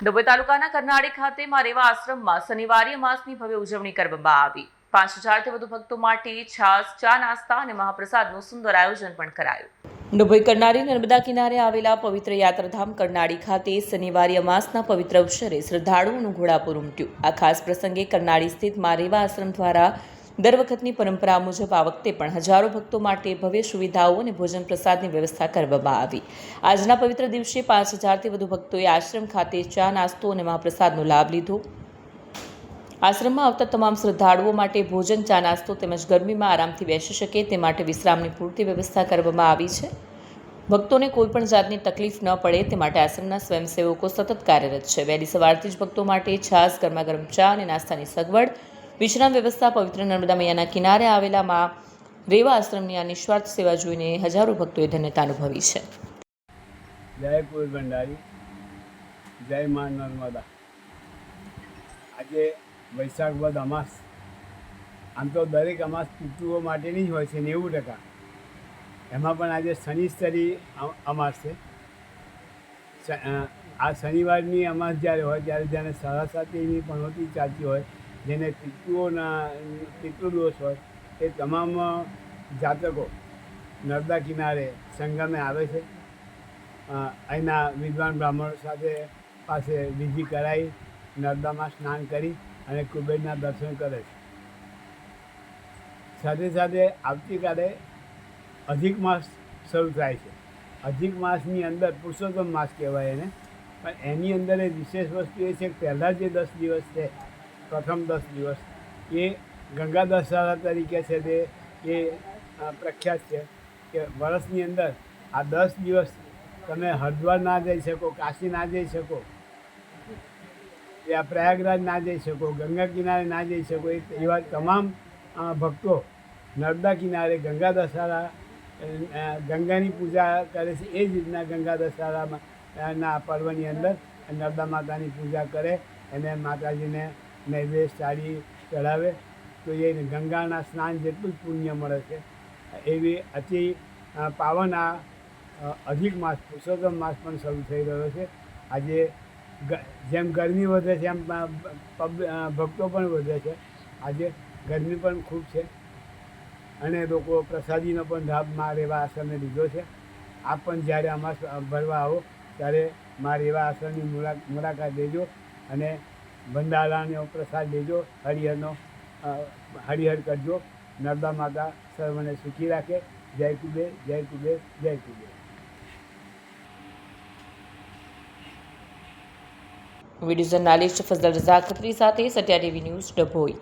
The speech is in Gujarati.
ડભોઈ તાલુકાના કરનાળી ખાતે મારેવા આશ્રમમાં શનિવારે અમાસની ભવ્ય ઉજવણી કરવામાં આવી। 5,000થી વધુ ભક્તો માટે છાસ, ચા, નાસ્તા અને મહાપ્રસાદનું સુંદર આયોજન પણ કરાયું। ડભોઈ કરનાળી નર્મદા કિનારે આવેલા પવિત્ર યાત્રાધામ કરનાળી ખાતે શનિવારે અમાસના પવિત્ર અવસરે શ્રદ્ધાળુઓનું ઘોડાપુર ઉમટ્યું। આ ખાસ પ્રસંગે કરનાળી સ્થિત મારેવા આશ્રમ દ્વારા દર વખતની પરંપરા મુજબ આ વખતે પણ હજારો ભક્તો માટે ભવ્ય સુવિધાઓ અને ભોજન પ્રસાદની વ્યવસ્થા કરવામાં આવી। આજના પવિત્ર દિવસે 5,000થી વધુ ભક્તોએ આશ્રમ ખાતે ચા, નાસ્તો અને મહાપ્રસાદનો લાભ લીધો। આશ્રમમાં આવતા તમામ શ્રદ્ધાળુઓ માટે ભોજન, ચા, નાસ્તો તેમજ ગરમીમાં આરામથી બેસી શકે તે માટે વિશ્રામની પૂરતી વ્યવસ્થા કરવામાં આવી છે। ભક્તોને કોઈપણ જાતની તકલીફ ન પડે તે માટે આશ્રમના સ્વયંસેવકો સતત કાર્યરત છે। વહેલી સવારથી જ ભક્તો માટે છાસ, ગરમાગરમ ચા અને નાસ્તાની સગવડ, વિશ્રામ વ્યવસ્થા, પવિત્ર નર્મદા મૈયાના કિનારે આવેલા માં રેવા આશ્રમની આ નિસ્વાર્થ સેવા જોઈને હજારો ભક્તોએ ધન્યતા અનુભવી છે। જય કુલ ભંડારી, જય માં નર્મદા। આજે વૈશાખ વદ અમાસ, આમ તો દરેક અમાસ પિતૃઓ માટેની જ હોય છે 90%। એમાં પણ આજે શનિશ્ચરી અમાસ છે। આ શનિવારની અમાસ જ્યારે હોય ત્યારે જેને સરસ્વતીની પનોતી ચાલતી હોય, જેને પિતૃદોષ હોય, એ તમામ જાતકો નર્મદા કિનારે સંગમે આવે છે। અહીંના વિદ્વાન બ્રાહ્મણો પાસે વિધિ કરાવી નર્મદામાં સ્નાન કરી અને કુબેરના દર્શન કરે છે। સાથે સાથે આવતીકાલે અધિક માસ શરૂ થાય છે। અધિક માસની અંદર પુરુષોત્તમ માસ કહેવાય એને, પણ એની અંદર એ વિશેષ વસ્તુ એ છે કે પહેલાં જે 10 દિવસ છે, પ્રથમ 10 દિવસ એ ગંગા દશહરા તરીકે છે, તે એ પ્રખ્યાત છે કે વર્ષની અંદર આ 10 દિવસ તમે હરિદ્વાર ના જઈ શકો, કાશી ના જઈ શકો, યા પ્રયાગરાજ ના જઈ શકો, ગંગા કિનારે ના જઈ શકો, એવા તમામ ભક્તો નર્મદા કિનારે ગંગા દશહરા ગંગાની પૂજા કરે છે। એ જ રીતના ગંગા દશહરામાં ના પર્વની અંદર નર્મદા માતાની પૂજા કરે અને માતાજીને નૈવેદ્ય સાડી ચડાવે તો એ ગંગાના સ્નાન જેટલું જ પુણ્ય મળે છે। એવી અતિ પાવન આ અધિક માસ, પુરુષોત્તમ માસ પણ શરૂ થઈ રહ્યો છે। આજે જેમ ગરમી વધે છે એમ ભક્તો પણ વધે છે। આજે ગરમી પણ ખૂબ છે અને લોકો પ્રસાદીનો પણ લાભ માં રેવા આશ્રમે લીધો છે। આપ પણ જ્યારે અમાસ ભરવા આવો ત્યારે માં રેવા આશ્રમની મુલાકાત લેજો અને ભંડારાનો પ્રસાદ લેજો, હરિહર કરજો। નર્મદા માતા સર્વને સુખી રાખે। જય કુબેર, જય કુબેર, જય કુબેર। વિડીયો જર્નાલિસ્ટ ફઝલ રઝા ખત્રી સાથે સત્યા ટીવી ન્યૂઝ, ડભોઈ।